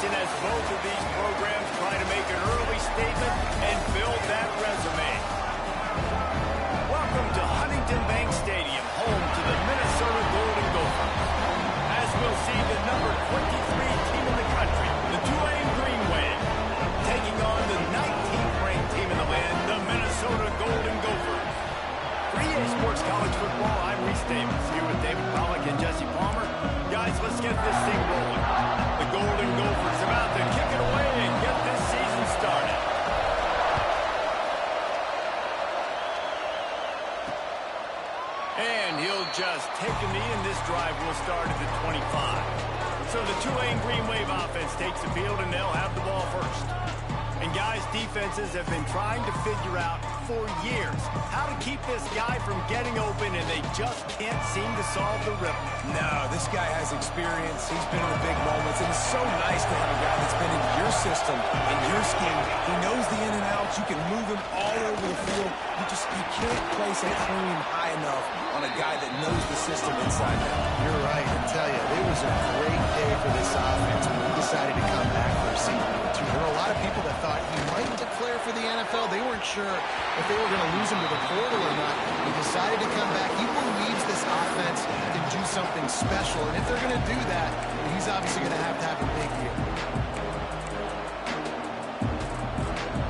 season as both of these programs try to make an early statement and build that resume. Welcome to Huntington Bank Stadium, home to the Minnesota Golden Gophers. As we'll see, the number 23 team in the country, the Tulane Green Wave, taking on the 19th ranked team in the land, the Minnesota Golden Gophers. For EA Sports College Football, I'm Reese Davis, here with David Pollack and Jesse Palmer. Guys, let's get this thing rolling. The Golden Gophers about to kick it away and get this season started. And he'll just take a knee, and this drive will start at the 25. So the Tulane Green Wave offense takes the field, and they'll have the ball first. And guys, defenses have been trying to figure out for years how to keep this guy from getting open, and they just can't seem to solve the rhythm. No, this guy has experience. He's been in the big moments, and it's so nice to have a guy that's been in your system, in your scheme. He knows the in and outs. You can move him all over the field. You can't place a cream high enough on a guy that knows the system inside out. You're right. I tell you, it was a great day for this offense when we decided to come back for a season or two. There were a lot of people that thought he might declare for the NFL. They weren't sure if they were going to lose him to the portal or not. He decided to come back. He believes this offense can do something special, and if they're going to do that, he's obviously going to have a big year.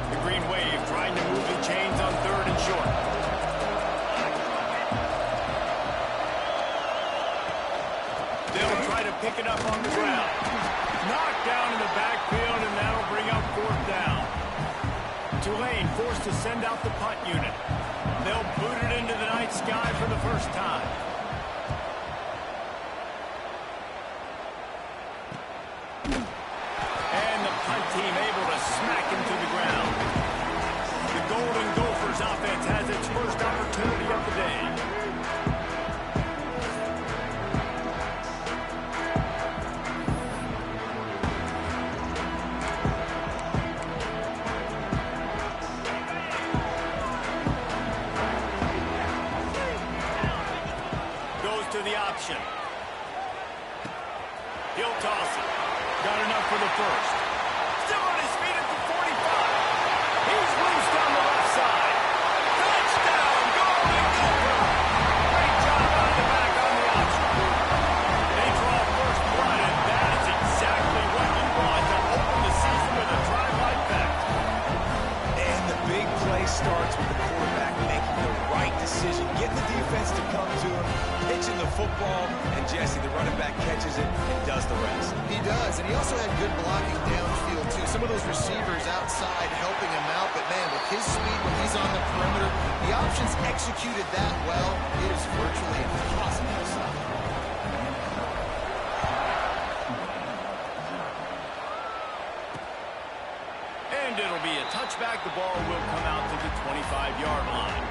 The Green Wave trying to move the chains on 3rd and short. They'll try to pick it up on the ground. Knocked down in the backfield, and that'll bring up 4th down. Tulane forced to send out the punt unit. They'll boot it into the night sky for the first time. And the punt team able to smack him to the ground. The Golden Gophers offense has its first opportunity of the day. He'll toss it. Got enough for the first. Still on his feet at the 45. He's loose down the left side. Touchdown, Golden Gophers. Great job out of the back on the option. They draw first blood, and that is exactly what you want to open the season with a drive like that. And the big play starts with the quarterback making the right decision, getting the defense to come to him, pitching the football, and Jesse, the running back, catches it and does the rest. He does, and he also had good blocking downfield, too. Some of those receivers outside helping him out, but, man, with his speed when he's on the perimeter, the options executed that well. It is virtually impossible to stop. And it'll be a touchback. The ball will come out to the 25-yard line.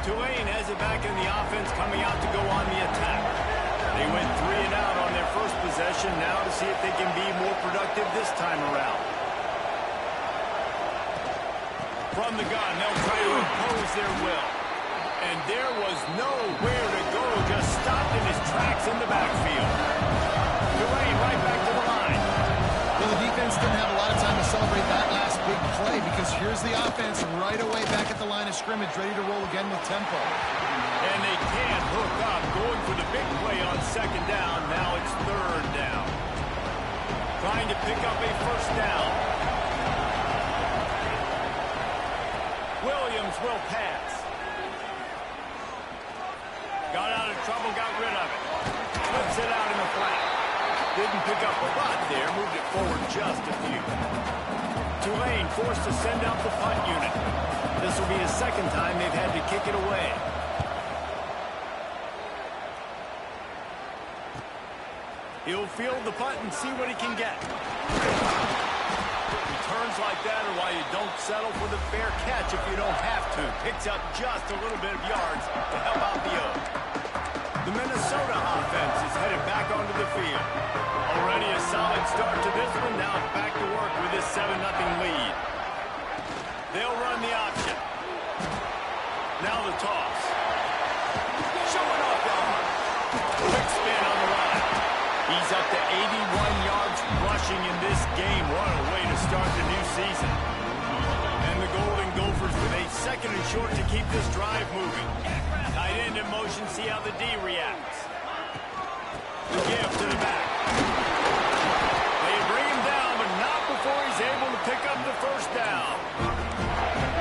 Tulane has it back in the offense, coming out to go on the attack. They went 3 and out on their first possession, now to see if they can be more productive this time around. From the gun, they'll try to impose their will. And there was nowhere to go, just stopped in his tracks in the backfield. Tulane right back to the line. Well, the defense didn't have a lot of time to celebrate that last big play, because here's the offense right away back at the line of scrimmage, ready to roll again with tempo. And they can't hook up, going for the big play on 2nd down. Now it's 3rd down. Trying to pick up a 1st down. Williams will pass. Got out of trouble, got rid of it. Flips it out in the flat. Didn't pick up a lot there, moved it forward just a few. Tulane forced to send out the punt unit. This will be the 2nd time they've had to kick it away. He'll field the punt and see what he can get. Returns like that are why you don't settle for the fair catch if you don't have to. Picks up just a little bit of yards to help out the O. The Minnesota offense is headed back onto the field. Already a solid start to this one. Now back to work with this 7-0 lead. They'll run the option. Now the toss. Showing off the arm. Quick spin on the line. He's up to 81 yards start the new season. And the Golden Gophers with a second and short to keep this drive moving. Tight end in motion, see how the D reacts. The give to the back. They bring him down, but not before he's able to pick up the first down.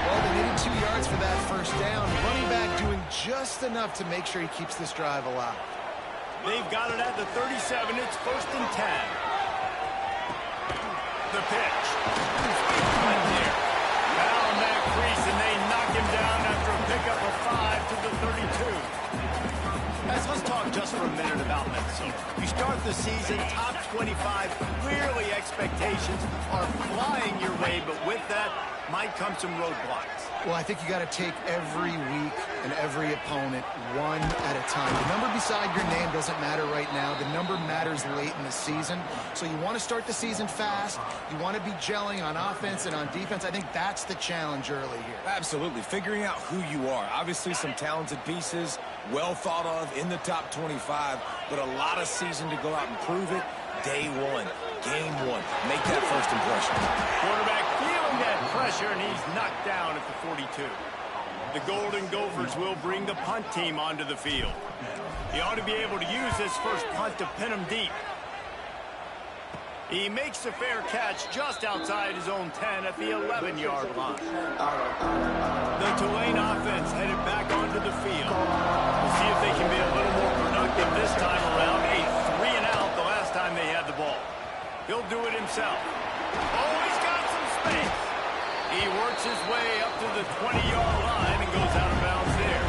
Well, they needed 2 yards for that first down. Running back doing just enough to make sure he keeps this drive alive. They've got it at the 37. It's 1st and 10. The pitch. Right there. Down that crease, and they knock him down after a pickup of 5 to the 32. Guys, let's talk just for a minute about Minnesota. You start the season top 25. Clearly, expectations are flying your way, but with that might come some roadblocks. Well, I think you got to take every week and every opponent one at a time. The number beside your name doesn't matter right now. The number matters late in the season. So you want to start the season fast. You want to be gelling on offense and on defense. I think that's the challenge early here. Absolutely. Figuring out who you are. Obviously, some talented pieces, well thought of in the top 25, but a lot of season to go out and prove it. Day one, game one. Make that first impression. Quarterback feeling that pressure, and he's knocked down at the 42. The Golden Gophers will bring the punt team onto the field. He ought to be able to use his first punt to pin him deep. He makes a fair catch just outside his own 10 at the 11-yard line. The Tulane offense headed back onto the field. We'll see if they can be a little more productive this time around. A 3-and-out the last time they had the ball. He'll do it himself. Oh, he's got some space. He works his way up to the 20-yard line and goes out of bounds there.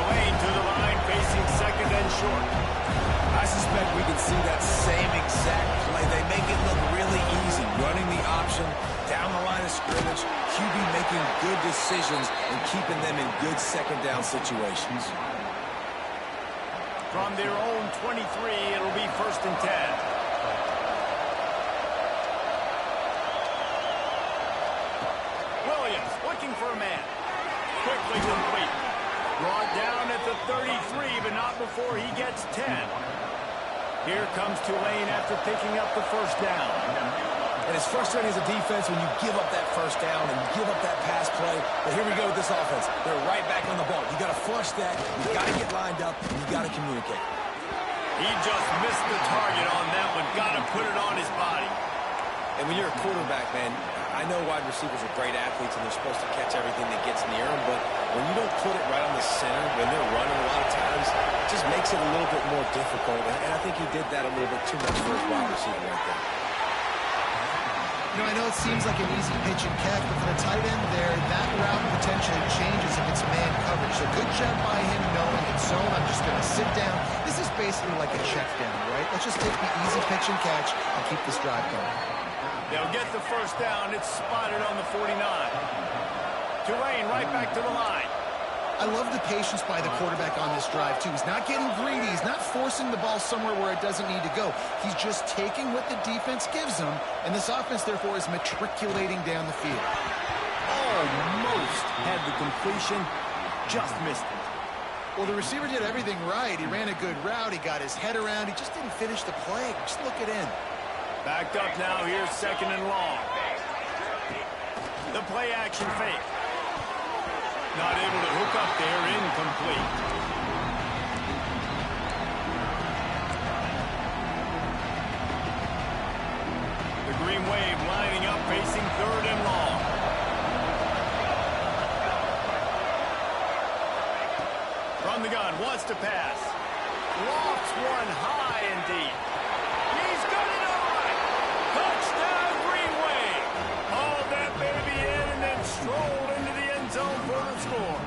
Tulane to the line, facing second and short. I suspect we can see that same exact play. They make it look really easy, running the option down the line of scrimmage, QB making good decisions and keeping them in good second down situations. From their own 23, it'll be 1st and 10. Williams looking for a man. Quickly complete. Brought down at the 33, but not before he gets 10. Here comes Tulane after picking up the first down. And it's frustrating as a defense when you give up that first down and give up that pass play. But here we go with this offense. They're right back on the ball. You got to flush that. You got to get lined up. You got to communicate. He just missed the target on that one. Got to put it on his body. And when you're a quarterback, man, I know wide receivers are great athletes and they're supposed to catch everything that gets near them, but when you don't put it right on the center, when they're running a lot of times, it just makes it a little bit more difficult. And I think he did that a little bit too much for his wide receiver right there. You know, I know it seems like an easy pitch and catch, but for the tight end there, that route potentially changes if it's man coverage. So good job by him knowing it's zone. I'm just going to sit down. This is basically like a check down, right? Let's just take the easy pitch and catch and keep this drive going. They'll get the first down. It's spotted on the 49. Tulane right back to the line. I love the patience by the quarterback on this drive, too. He's not getting greedy. He's not forcing the ball somewhere where it doesn't need to go. He's just taking what the defense gives him, and this offense, therefore, is matriculating down the field. Almost had the completion, just missed it. Well, the receiver did everything right. He ran a good route. He got his head around. He just didn't finish the play. Just look it in. Backed up now, here's 2nd and long. The play action fake. Not able to hook up there, incomplete. The Green Wave lining up, facing 3rd and long. From the gun, wants to pass. Lofts one high and deep. He's got it on! Touchdown, Green Wave! Hauled that baby in and then strolled into the end zone for the score.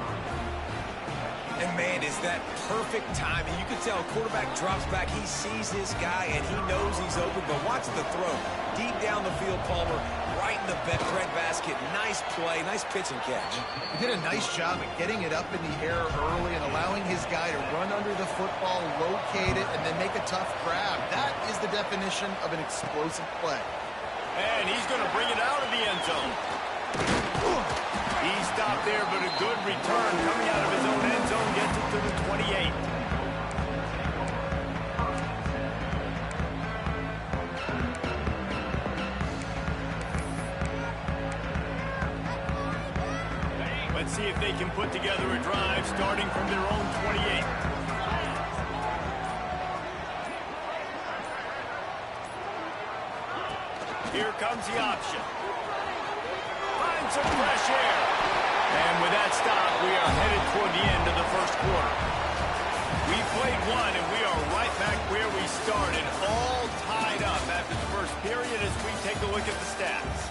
And, man, is that perfect timing. You can tell quarterback drops back. He sees his guy, and he knows he's open. But watch the throw. Deep down the field, Palmer, right in the bread basket. Nice play, nice pitch and catch. He did a nice job at getting it up in the air early and allowing his guy to run under the football, locate it, and then make a tough grab. That is the definition of an explosive play. And he's going to bring it out of the end zone. He stopped there, but a good return coming out of his own end zone gets it to the 28. see if they can put together a drive starting from their own 28. Here comes the option. Find some fresh air. And with that stop, we are headed toward the end of the first quarter. We played one, and we are right back where we started, all tied up after the first period as we take a look at the stats.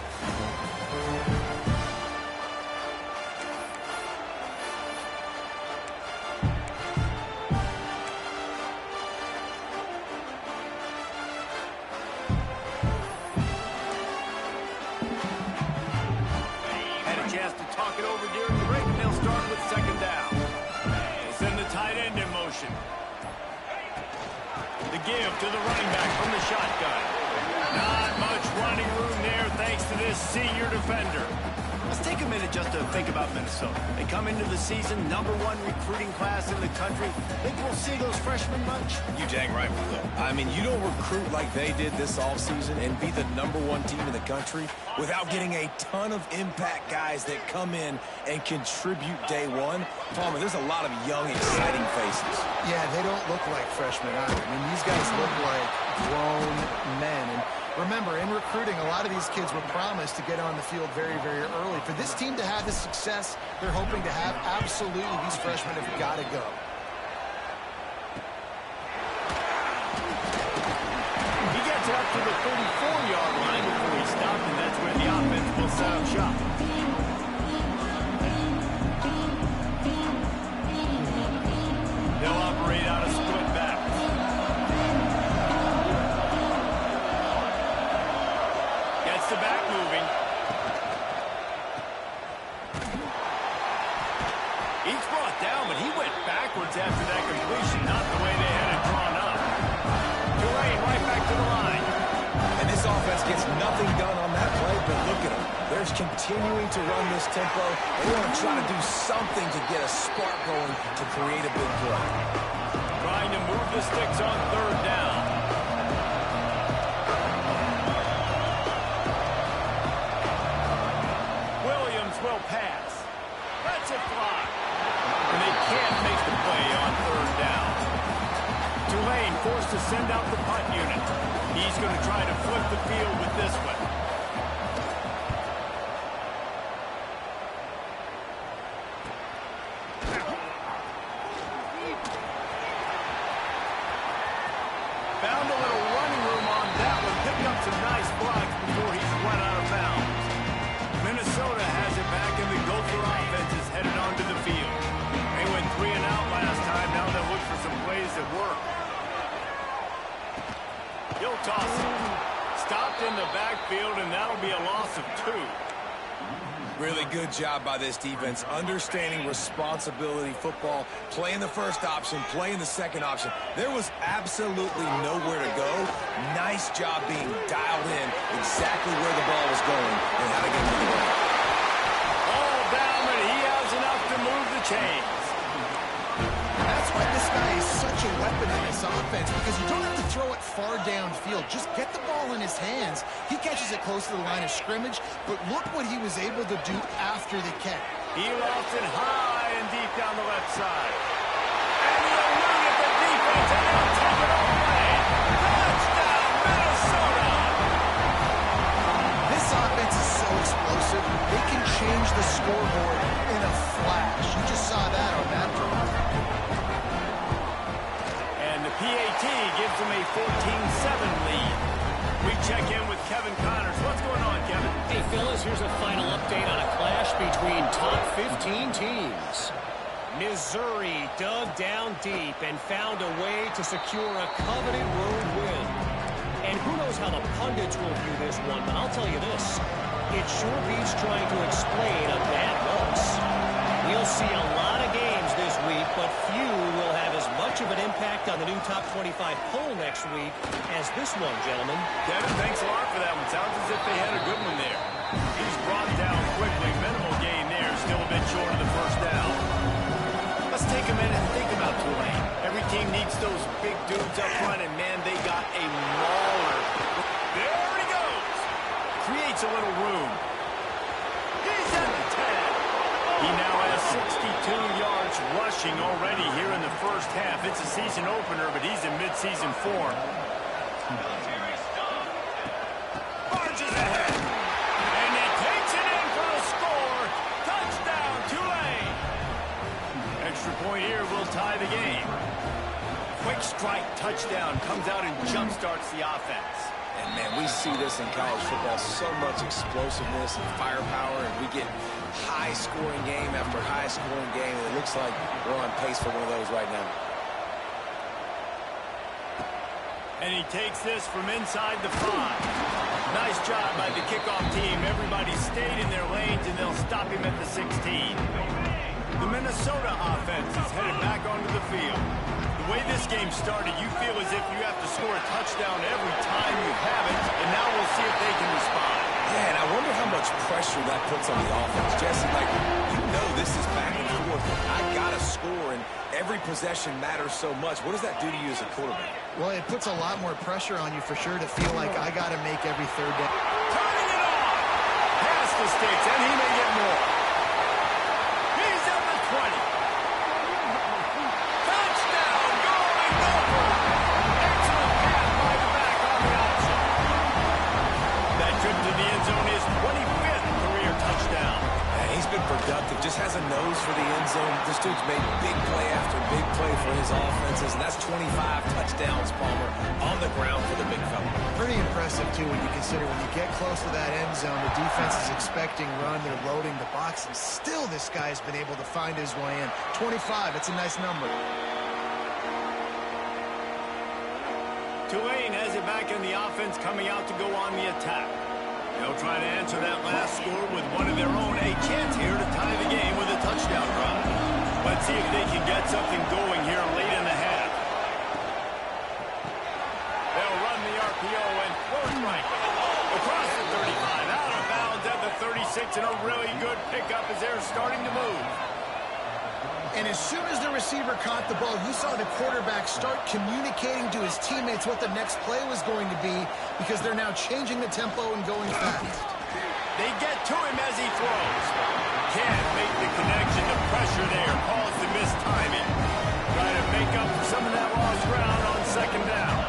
To the running back from the shotgun. Not much running room there thanks to this senior defender. Let's take a minute just to think about Minnesota. They come into the season #1 recruiting class in the country. Think we'll see those freshmen much? You dang right we will. I mean, you don't recruit like they did this offseason and be the #1 team in the country without getting a ton of impact guys that come in and contribute day one. Palmer, there's a lot of young, exciting faces. Yeah, they don't look like freshmen either. I mean, these guys look like grown men. And remember, in recruiting, a lot of these kids were promised to get on the field very, very early. For this team to have the success they're hoping to have, absolutely these freshmen have got to go. He gets it up to the 34-yard line before he stopped, and that's where the offense will set up shop. They'll operate out of split backs. Gets the back moving. He's brought down, but he went backwards after that completion, not the way they had it drawn up. Tulane right back to the line. And this offense gets nothing done on that play, but look at them. They're continuing to run this tempo. They want to try to do something to get a spark going to create a big play. Trying to move the sticks on third down. Williams will pass. Lets it fly. And they can't make the play on third down. Tulane forced to send out the punt unit. He's going to try to flip the field with this one. Found a little running room on that one. Picked up some nice blocks before he's run out of bounds. Minnesota has it back, and the Gopher offense is headed onto the field. They went 3 and out last time. Now they'll look for some plays that work. He'll toss it. Stopped in the backfield, and that'll be a loss of 2. Really good job by this defense, understanding responsibility football, playing the first option, playing the second option. There was absolutely nowhere to go. Nice job being dialed in exactly where the ball was going and how to get it to the ball. All down, and he has enough to move the chains. That's why this guy is such a weapon in this offense, because you don't have to throw it far downfield. Just get the ball in his hands. He catches it close to the line of scrimmage, but look what he was able to do after the catch. He lost it high and deep down the left side. And he eluded the defense, and they'll take it all away. Touchdown, Minnesota! This offense is so explosive, they can change the scoreboard in a flash. You just saw that on that drive. And the PAT gives them a 14-7 lead. We check in with Kevin Connors. What's going on, Kevin? Hey, fellas, here's a final update on a clash between top 15 teams. Missouri dug down deep and found a way to secure a coveted road win. And who knows how the pundits will view this one, but I'll tell you this. It sure beats trying to explain a bad loss. We'll see a lot of games this week, but few will have as much of an impact on the new top 25 poll next week as this one, gentlemen. Kevin, thanks a lot for that one. Sounds as if they had a good one there. He's brought down quickly. Minimal gain there. Still a bit short of the first down. Let's take a minute and think about Tulane. Every team needs those big dudes up front, and man, they got a mauler. There he goes. Creates a little room. He's at the 10. He now has 62 yards rushing already here in the first half. It's a season opener, but he's in midseason form. Barges ahead. And he takes it in for a score. Touchdown, Tulane. Extra point here will tie the game. Quick strike touchdown comes out and jumpstarts the offense. And, man, we see this in college football, so much explosiveness and firepower, and we get high-scoring game after high-scoring game, and it looks like we're on pace for one of those right now. And he takes this from inside the 5. Nice job by the kickoff team. Everybody stayed in their lanes, and they'll stop him at the 16. The Minnesota offense is headed back onto the field. The way this game started, you feel as if you have to score a touchdown every time you have it, and now we'll see if they can respond. Yeah, and I wonder how much pressure that puts on the offense. Jesse, like, you know this is back and forth. I got to score, and every possession matters so much. What does that do to you as a quarterback? Well, it puts a lot more pressure on you for sure to feel like I got to make every third down. Turning it on! Past the sticks, and he may get more. He's at the 20. Productive, just has a nose for the end zone. This dude's made big play after big play for his offenses, and that's 25 touchdowns, Palmer, on the ground for the big fella. Pretty impressive, too, when you consider when you get close to that end zone, the defense is expecting run, they're loading the box, and still this guy's been able to find his way in. 25, it's a nice number. Tulane has it back in the offense, coming out to go on the attack. They'll try to answer that last score with one of their own. A chance here to tie the game with a touchdown run. Let's see if they can get something going here late in the half. They'll run the RPO and throw it right. Across the 35, out of bounds at the 36, and a really good pickup as they're starting to move. And as soon as the receiver caught the ball, you saw the quarterback start communicating to his teammates what the next play was going to be because they're now changing the tempo and going fast. They get to him as he throws. Can't make the connection. The pressure there caused the missed timing. Trying to make up for some of that lost ground on second down.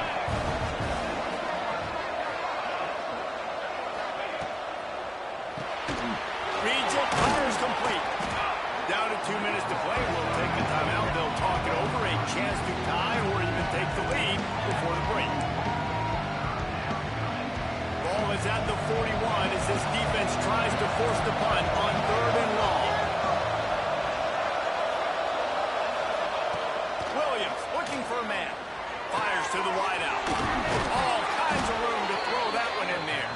Reads it, fires complete. Down to 2 minutes to play. We'll take the timeout. They'll talk it over. A chance to tie or even take the lead before the break. Ball is at the 41 as this defense tries to force the punt on 3rd and long. Williams looking for a man. Fires to the wideout. All kinds of room to throw that one in there.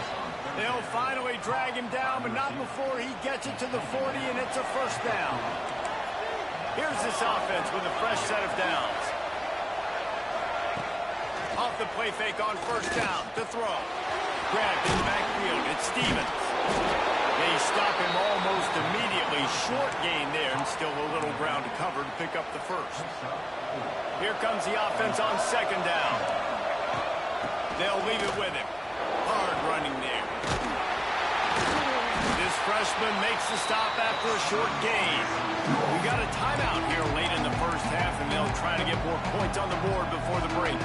They'll finally drag him down, but not before he gets it to the 40, and it's a first down. Here's this offense with a fresh set of downs. Off the play fake on first down to throw. Grabbed in the backfield. It's Stevens. They stop him almost immediately. Short gain there, and still a little ground to cover to pick up the first. Here comes the offense on second down. They'll leave it with him. Hard running there. This freshman makes the stop after a short gain. We got a timeout here late in the first half, and they'll try to get more points on the board before the break.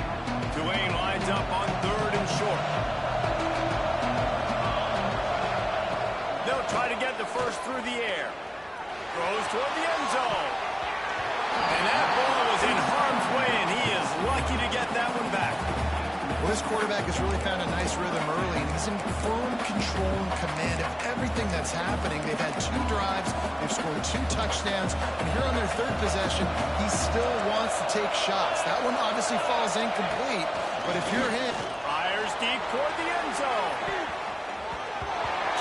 Tulane lines up on 3rd and short. They'll try to get the first through the air. Throws toward the end zone. And that ball was in harm's way, and he is lucky to get that one back. Well, this quarterback has really found a nice rhythm early, and he's in firm control and command of everything that's happening. They've had 2 drives, they've scored 2 touchdowns, and here on their 3rd possession, he still wants to take shots. That one obviously falls incomplete, but if you're him... Fires deep toward the end zone.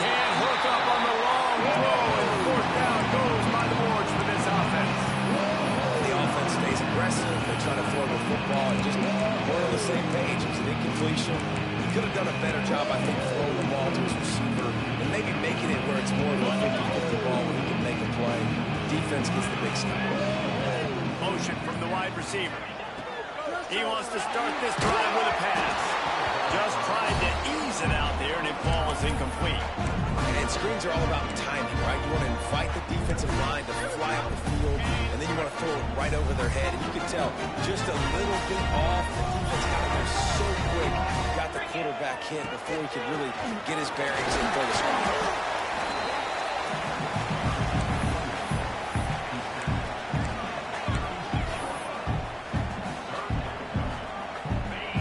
Can't hook up on the long throw, and 4th down goes by the boards for this offense. The offense stays aggressive. They try to throw the football and just we're on the same page. It's an incompletion. He could have done a better job, I think, throwing the ball to his receiver and maybe making it where it's more of a 50-50 ball where he can make a play. Defense gets the big stop. Motion from the wide receiver. He wants to start this drive with a pass. Just tried to ease it out there, and it falls incomplete. And screens are all about timing, right? You want to invite the defensive line to fly up the field, and then you want to throw it right over their head. And you can tell just a little bit off. The defense got in there so quick, got the quarterback hit before he could really get his bearings and throw the screen.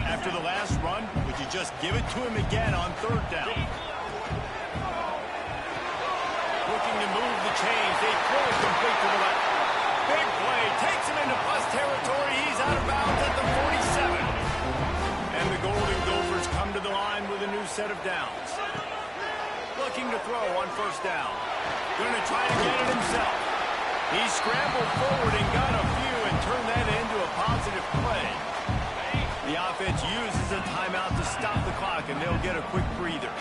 After the last run, would you just give it to him again on third down? Looking to move the chains. They throw it complete to the left. Big play. Takes him into plus territory. He's out of bounds at the 47. And the Golden Gophers come to the line with a new set of downs. Looking to throw on first down. Going to try to get it himself. He scrambled forward and got a few and turned that into a positive play. The offense uses a timeout to stop the clock, and they'll get a quick breather.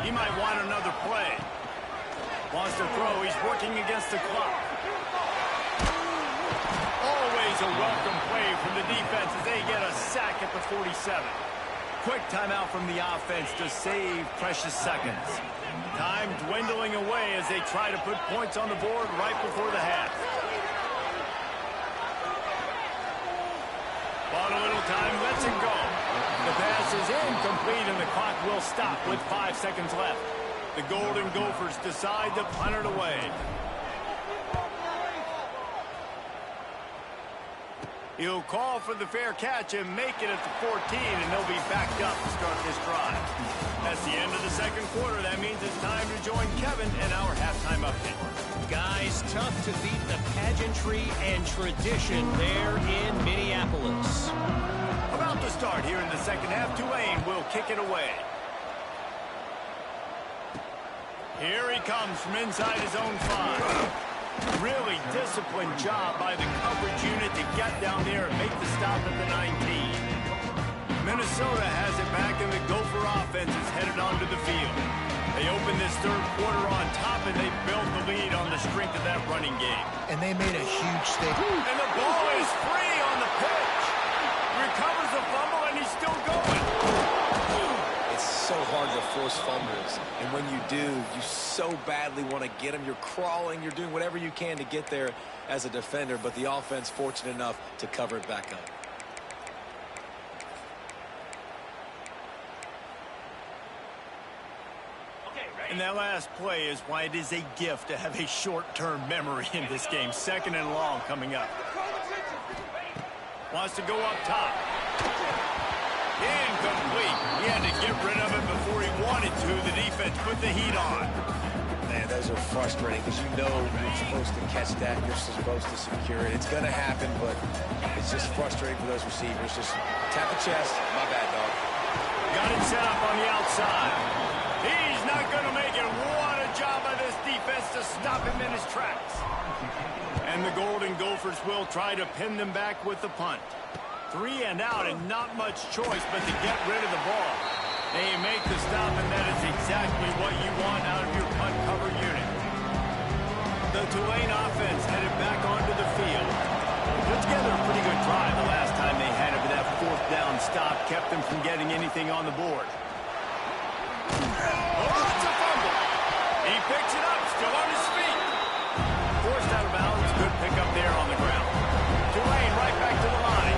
He might want another play. Wants to throw. He's working against the clock. Always a welcome play from the defense as they get a sack at the 47. Quick timeout from the offense to save precious seconds. Time dwindling away as they try to put points on the board right before the half. Bought a little time, lets it go. The pass is incomplete, and the clock will stop with 5 seconds left. The Golden Gophers decide to punt it away. He'll call for the fair catch and make it at the 14, and they'll be backed up to start this drive. That's the end of the second quarter. That means it's time to join Kevin in our halftime update. Guys, tough to beat the pageantry and tradition there in Minneapolis. About to start here in the second half. Tulane will kick it away. Here he comes from inside his own 5. Really disciplined job by the coverage unit to get down there and make the stop at the 19. Minnesota has it back, and the Gopher offense is headed onto the field. They open this third quarter on top, and they built the lead on the strength of that running game. And they made a huge statement. And the ball is free on the pitch. Recovers the fumble, and he's still going. It's so hard to force fumbles, and when you do, you so badly want to get them. You're crawling, you're doing whatever you can to get there as a defender, but the offense fortunate enough to cover it back up. And that last play is why it is a gift to have a short-term memory in this game. Second and long coming up. Wants to go up top. Incomplete. He had to get rid of it before he wanted to. The defense put the heat on. Man, those are frustrating because you know you're supposed to catch that. You're supposed to secure it. It's going to happen, but it's just frustrating for those receivers. Just tap the chest. My bad, dog. Got it set up on the outside. He's not going to make it. What a job by this defense to stop him in his tracks. And the Golden Gophers will try to pin them back with the punt. 3 and out, and not much choice but to get rid of the ball. They make the stop, and that is exactly what you want out of your punt cover unit. The Tulane offense headed back onto the field. Put together a pretty good drive the last time they had it, but that fourth down stop kept them from getting anything on the board. Oh, it's a fumble. He picks it up, still on his feet. Forced out of bounds, good pickup there on the ground. Tulane right back to the line.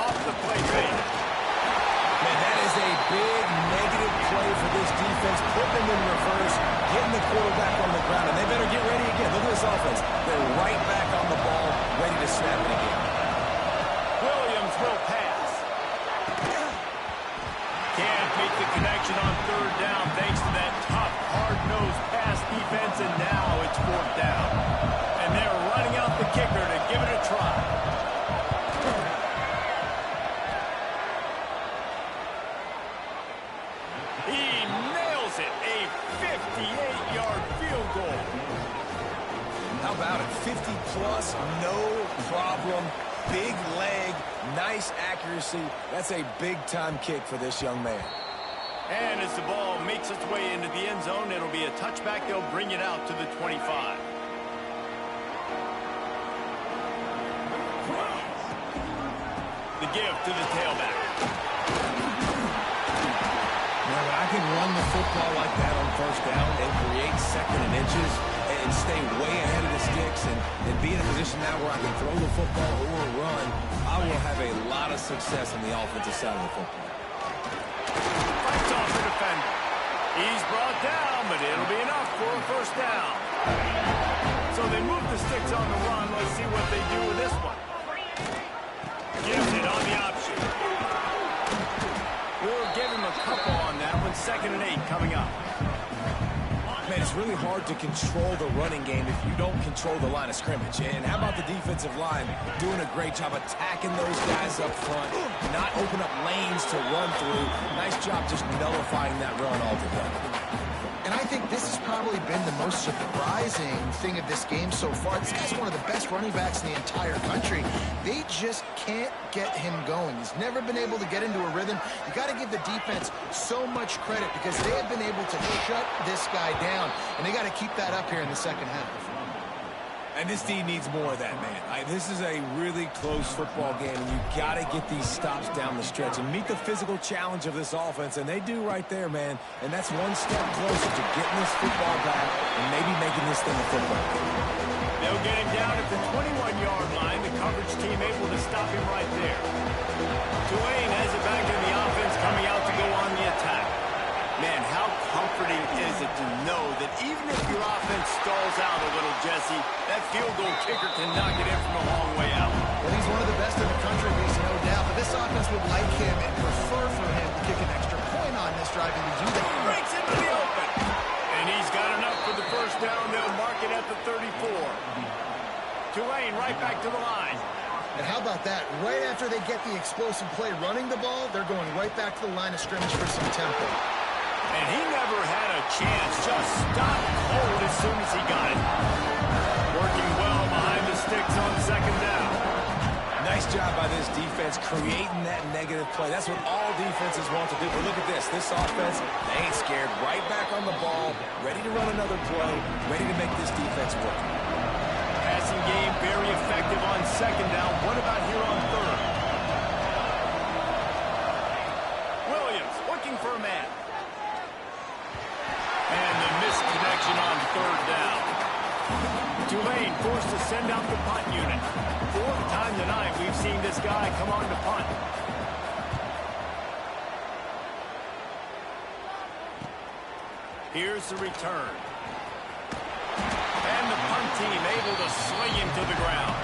Off the play fake. Man, that is a big negative play for this defense. Put them in reverse, getting the quarterback on the ground, and they better get ready again. Look at this offense. They're right back on the ball, ready to snap it again. Williams will pass. Can't make the connection on third down thanks to that tough, hard-nosed pass defense, and now it's fourth down. And they're running out the kicker to give it a try. He nails it, a 58-yard field goal. How about it? 50-plus, no problem. Big leg, nice accuracy. That's a big-time kick for this young man. And as the ball makes its way into the end zone, it'll be a touchback. They'll bring it out to the 25. to the tailback. Now, when I can run the football like that on first down and create second and inches and stay way ahead of the sticks and be in a position now where I can throw the football or run, I will have a lot of success on the offensive side of the football. Fights off the defender. He's brought down, but it'll be enough for a first down. So they move the sticks on the run. Let's see what they do with this one. Gives it on the option. We'll give him a couple on that one. 2nd and 8 coming up. Man, it's really hard to control the running game if you don't control the line of scrimmage. And how about the defensive line doing a great job attacking those guys up front, not open up lanes to run through. Nice job just nullifying that run altogether. And I think this has probably been the most surprising thing of this game so far. This guy's one of the best running backs in the entire country. They just can't get him going. He's never been able to get into a rhythm. You got to give the defense so much credit because they have been able to shut this guy down. And they got to keep that up here in the second half. And this team needs more of that, man. This is a really close football game, and you got to get these stops down the stretch and meet the physical challenge of this offense, and they do right there, man. And that's one step closer to getting this football back and maybe making this thing a football game. They'll get him down at the 21-yard line. The coverage team able to stop him right there. Tulane has it back in the offense coming out to go on the attack. Man, how comforting is it to know that even if your offense stalls out a little, Jesse, that field goal kicker can knock it in from a long way out. Well, he's one of the best in the country, there's no doubt. But this offense would like him and prefer for him to kick an extra point on this drive and to do that. Breaks into the open. And he's got enough for the first down. They'll mark it at the 34. Tulane right back to the line. And how about that? Right after they get the explosive play running the ball, they're going right back to the line of scrimmage for some tempo. And he never had a chance. Just stopped cold as soon as he got it. Working well behind the sticks on 2nd down. Nice job by this defense creating that negative play. That's what all defenses want to do. But look at this. This offense, they ain't scared. Right back on the ball, ready to run another play, ready to make this defense work. Passing game very effective on 2nd down. What about here on 3rd? Williams looking for a man. And the missed connection on 3rd down. Tulane forced to send out the punt unit. 4th time tonight we've seen this guy come on to punt. Here's the return. And the punt team able to swing him to the ground.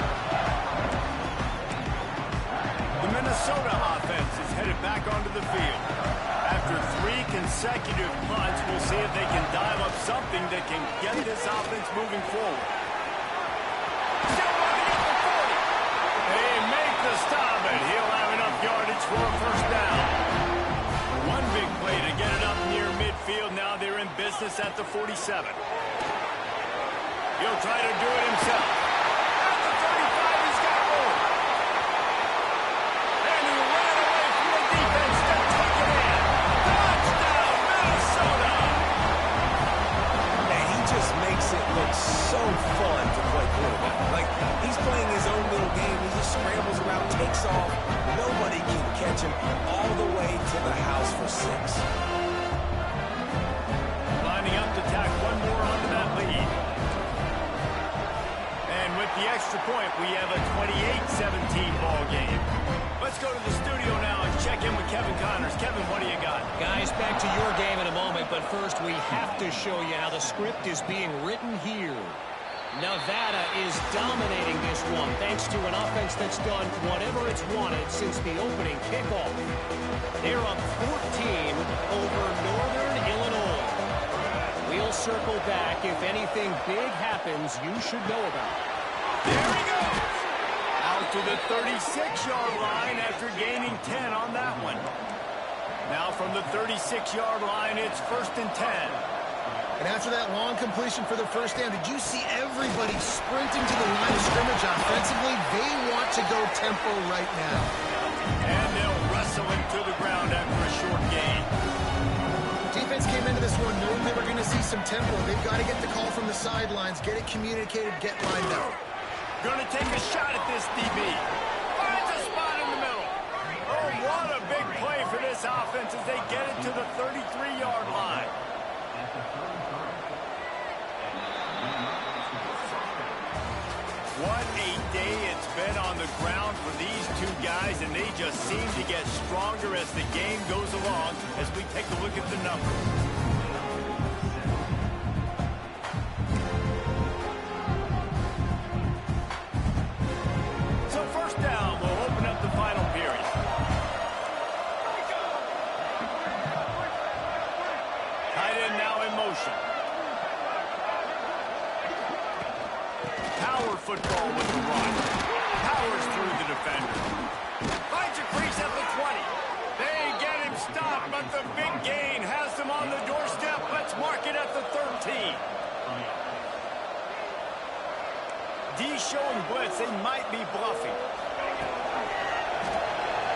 The Minnesota offense is headed back onto the field. After 3 consecutive punts, we'll see if they can dial up something that can get this offense moving forward. Still running up the 40. They make the stop, and he'll have enough yardage for a first down. One big play to get it up near midfield. Now they're in business at the 47. He'll try to do it himself. At the 35, he's got room. And he ran away from the defense to take it in. Touchdown, Minnesota! And he just makes it look so fun to play quarterback. Like, he's playing his own little game. He just scrambles around, takes off. Nobody can catch him all the way to the house for 6. Lining up to tack one more onto that lead. And with the extra point, we have a 28-17 ball game. Let's go to the studio now and check in with Kevin Connors. Kevin, what do you got? Guys, back to your game in a moment, but first we have to show you how the script is being written here. Nevada is dominating this one thanks to an offense that's done whatever it's wanted since the opening kickoff. They're up 14 over Northern Illinois. We'll circle back if anything big happens you should know about. There he goes. Out to the 36-yard line after gaining 10 on that one. Now from the 36-yard line, it's 1st and 10. And after that long completion for the first down, did you see everybody sprinting to the line of scrimmage offensively? They want to go tempo right now. And they'll wrestle him to the ground after a short gain. Defense came into this one knowing they were going to see some tempo. They've got to get the call from the sidelines, get it communicated, get lined up. Going to take a shot at this DB. Finds a spot in the middle. the ground for these two guys, and they just seem to get stronger as the game goes along as we take a look at the numbers. So first down will open up the final period. Tight end now in motion. Power football with the run. Powers through the defender. Finds a crease at the 20. They get him stopped, but the big gain has them on the doorstep. Let's mark it at the 13. D showing blitz. They might be bluffing.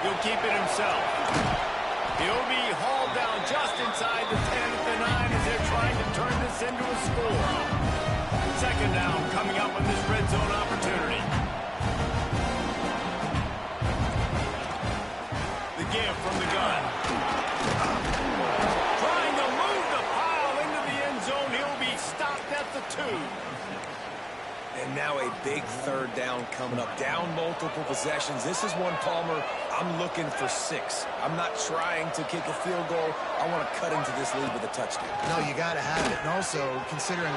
He'll keep it himself. He'll be hauled down just inside the 10 at the 9 as they're trying to turn this into a score. Second down coming up on this red zone opportunity. The give from the gun. Trying to move the pile into the end zone. He'll be stopped at the 2. And now a big third down coming up. Down multiple possessions. This is one, Palmer, I'm looking for 6. I'm not trying to kick a field goal. I want to cut into this lead with a touchdown. No, you got to have it. And also, considering...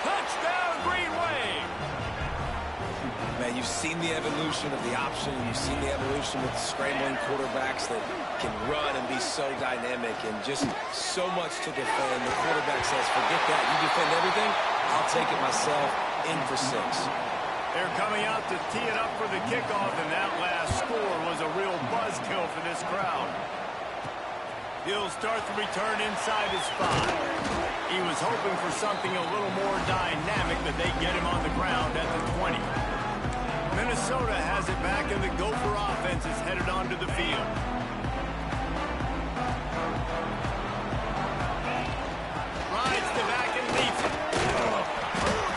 Touchdown, Green Wave! Man, you've seen the evolution of the option. You've seen the evolution with scrambling quarterbacks that can run and be so dynamic and just so much to defend. The quarterback says, forget that. You defend everything, I'll take it myself. In for 6. They're coming out to tee it up for the kickoff, and that last score was a real buzzkill for this crowd. He'll start the return inside his 5. He was hoping for something a little more dynamic, but they get him on the ground at the 20. Minnesota has it back, and the Gopher offense is headed onto the field. Rides the back and leaps it.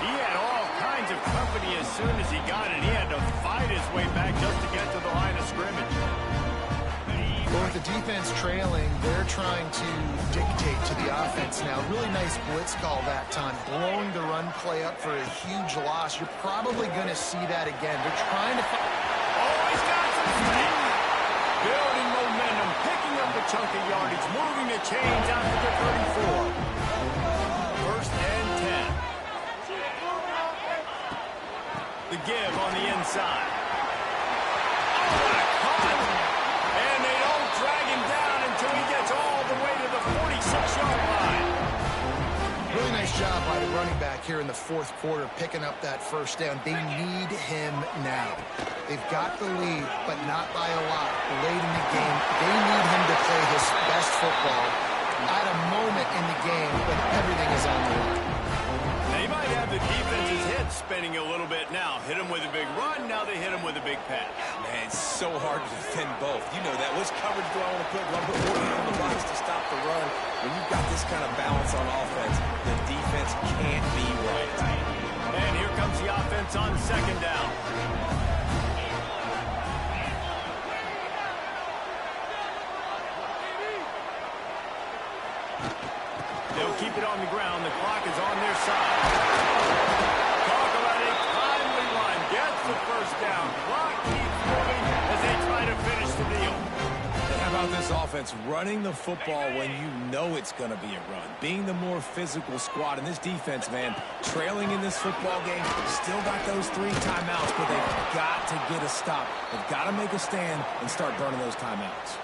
He had all kinds of company as soon as he got it. He had to fight his way back just to get to the line of scrimmage. Well, with the defense trailing, they're trying to dictate to the offense now. Really nice blitz call that time, blowing the run play up for a huge loss. You're probably going to see that again. They're trying to... Oh, he's got some speed. Building momentum, picking up a chunk of yardage, moving the chains out to the 34. First and 10. The give on the inside. Really nice job by the running back here in the fourth quarter, picking up that first down. They need him now. They've got the lead, but not by a lot. Late in the game, they need him to play his best football at a moment in the game when everything is on the line. They might have the defense's head spinning a little bit now. Hit him with a big run, now they hit him with a big pass. Man, it's so hard to defend both. You know that. Which coverage do I want to put? Do I put more on the box to stop the run? When you've got this kind of balance on offense, the defense can't be right. And here comes the offense on second down. They'll keep it on the ground. The clock is on their side. Talk about a timely run. Gets the first down. Clock keeps moving as they try to finish the deal. How about this offense running the football when you know it's going to be a run? Being the more physical squad. And this defense, man, trailing in this football game, still got those 3 timeouts, but they've got to get a stop. They've got to make a stand and start burning those timeouts.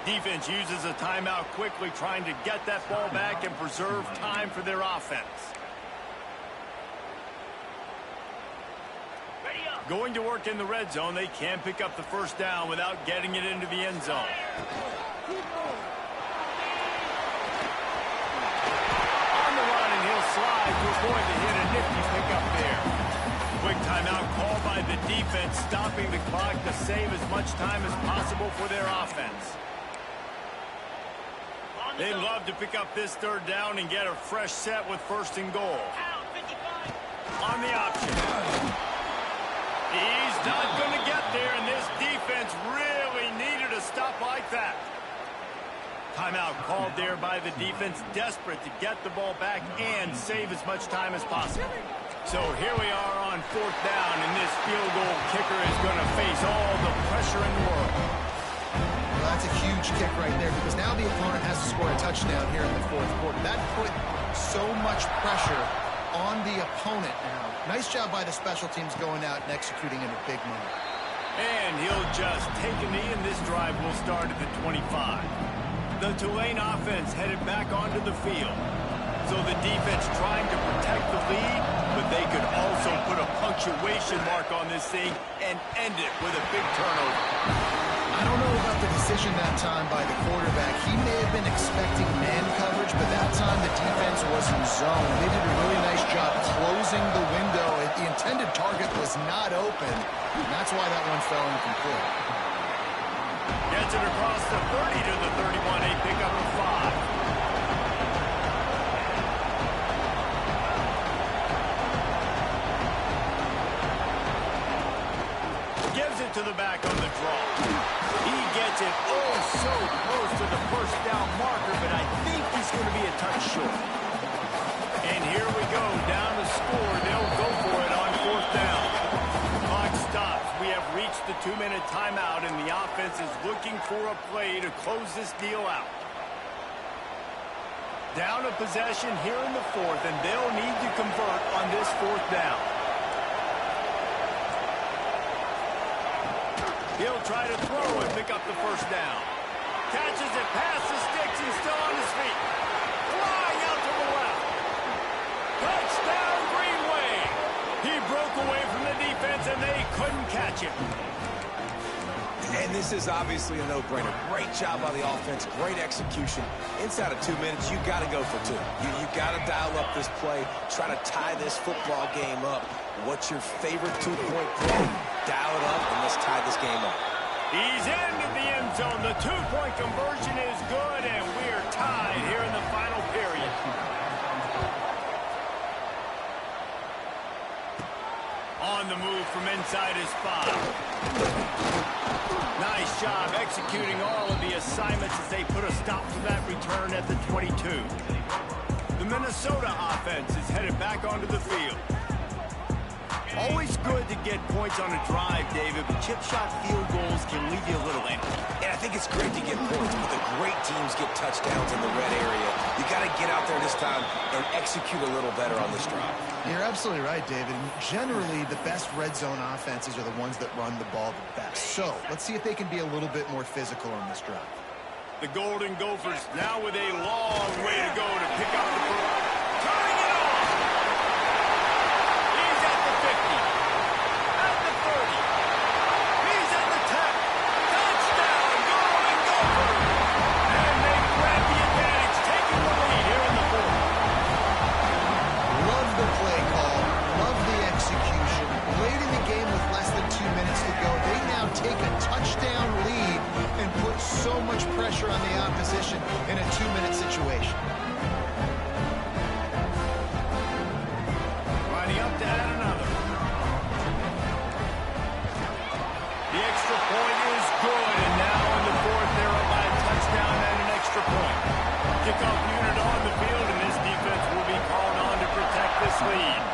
Defense uses a timeout quickly, trying to get that ball back and preserve time for their offense. Going to work in the red zone, they can pick up the first down without getting it into the end zone. On the run, and he'll slide to avoid the hit. A nifty pickup there. Quick timeout called by the defense, stopping the clock to save as much time as possible for their offense. They'd love to pick up this third down and get a fresh set with first and goal. On the option. He's not going to get there, and this defense really needed a stop like that. Timeout called there by the defense, desperate to get the ball back and save as much time as possible. So here we are on 4th down, and this field goal kicker is going to face all the pressure in the world. Well, that's a huge kick right there because now the opponent has to score a touchdown here in the 4th quarter. That put so much pressure on the opponent now. Nice job by the special teams going out and executing in a big moment. And he'll just take a knee, and this drive will start at the 25. The Tulane offense headed back onto the field. So the defense trying to protect the lead, but they could also put a punctuation mark on this thing and end it with a big turnover. I don't know about the decision that time by the quarterback. He may have been expecting man coverage, but that time the defense was in zone. They did a really nice job closing the window. The intended target was not open, and that's why that one fell incomplete. Gets it across the 30 to the 31, a pickup of 5. Gives it to the back on the draw. He gets it oh so close to the first down marker, but I think he's going to be a touch short. And here we go, down to score. They'll go for it on 4th down. Clock stops. We have reached the 2-minute timeout, and the offense is looking for a play to close this deal out. Down a possession here in the 4th, and they'll need to convert on this 4th down. He'll try to throw and pick up the first down. Catches it past the sticks and still on his feet. Flying out to the left. Touchdown, Green Wave. He broke away from the defense and they couldn't catch him. And this is obviously a no-brainer. Great job by the offense, great execution. Inside of 2 minutes, you got to go for 2. You got to dial up this play, try to tie this football game up. What's your favorite 2-point play? Dial it up, and let's tie this game up. He's into the end zone. The 2-point conversion is good, and we're tied here in the final period. On the move from inside his 5. Nice job executing all of the assignments as they put a stop to that return at the 22. The Minnesota offense is headed back onto the field. Always good to get points on a drive, David, but chip shot field goals can leave you a little empty. And I think it's great to get points, but the great teams get touchdowns in the red area. You got to get out there this time and execute a little better on this drive. You're absolutely right, David. Generally, the best red zone offenses are the ones that run the ball the best. So let's see if they can be a little bit more physical on this drive. The Golden Gophers now with a long way to go to pick up the ball. Turning it off. He's at the 50. At the 30. He's at the 10. Touchdown, Golden Gophers. And they grab the advantage, taking the lead here in the 4th. Love the play call. Love the execution. Late in the game with less than 2 minutes to go, they now take a touchdown lead and put so much pressure on the opposition in a 2-minute situation. Lining up to add another. The extra point is good, and now in the 4th, they're up by a touchdown and an extra point. Kickoff unit on the field, and this defense will be called on to protect this lead.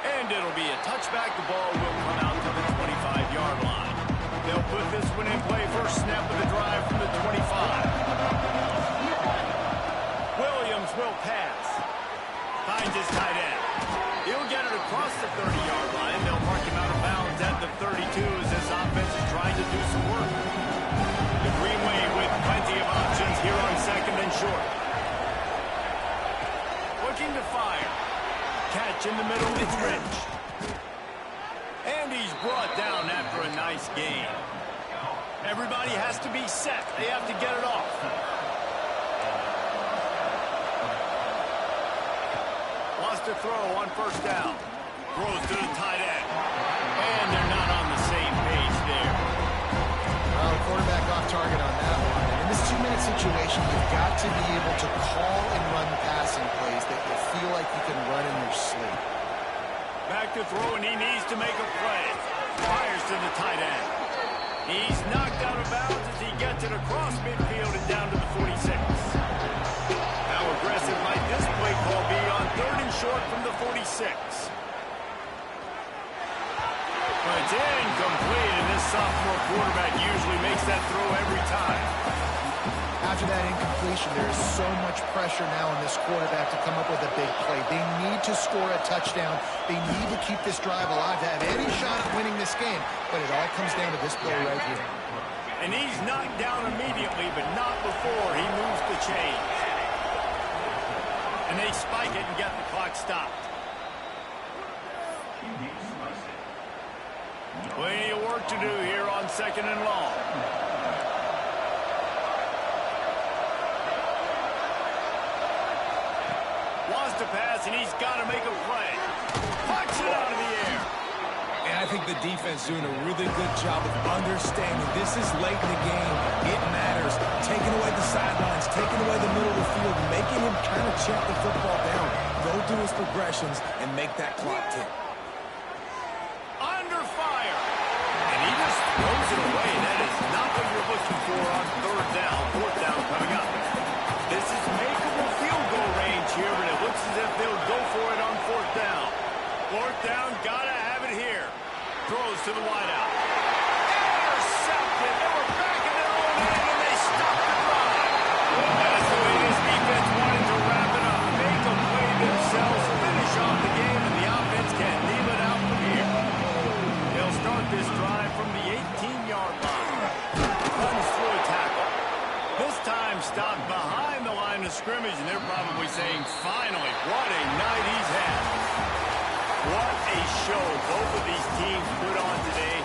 And it'll be a touchback. The ball will come out to the 25-yard line. They'll put this one in play. First snap of the drive from the 25. Williams will pass. Finds his tight end. He'll get it across the 30-yard line. They'll mark him out of bounds at the 32 as this offense is trying to do some work. The Green Wave with plenty of options here on 2nd and short. Looking to fire. Catch in the middle, it's Rich. And he's brought down after a nice gain. Everybody has to be set. They have to get it off. Lost a throw on 1st down. Throws to the tight end. And they're not on the same page there. Well, quarterback off target on that one. In this 2-minute situation, you've got to be able to call and run passing plays that you feel like you can run in your sleep. Back to throw, and he needs to make a play. Fires to the tight end. He's knocked out of bounds as he gets it across midfield and down to the 46. How aggressive might this play call be on 3rd and short from the 46. But it's incomplete, and this sophomore quarterback usually makes that throw every time. After that incompletion, there is so much pressure now on this quarterback to come up with a big play. They need to score a touchdown. They need to keep this drive alive to have any shot at winning this game. But it all comes down to this play right here. And he's knocked down immediately, but not before he moves the chains. And they spike it and get the clock stopped. Plenty of work to do here on 2nd and long. Wants to pass, and he's got to make a play. Pucks it out of the air. And I think the defense doing a really good job of understanding this is late in the game. It matters. Taking away the sidelines, taking away the middle of the field, making him kind of check the football down, go through his progressions, and make that clock tick. Under fire. And he just throws it away. That is not what you're looking for on 3rd down. 4th down coming up. This is makeable field goal range here, but it looks as if they'll go for it on 4th down. 4th down, gotta have it here. Throws to the wideout. Intercepted. They were back in their own end, and they stopped the drive. That's the way this defense wanted to wrap it up. Make a play themselves, finish off the game, and the offense can leave it out from here. They'll start this drive from the 18-yard line. Runs through a tackle. This time stopped behind the line of scrimmage, and they're probably saying, finally, what a night he's had. What a show both of these teams put on today.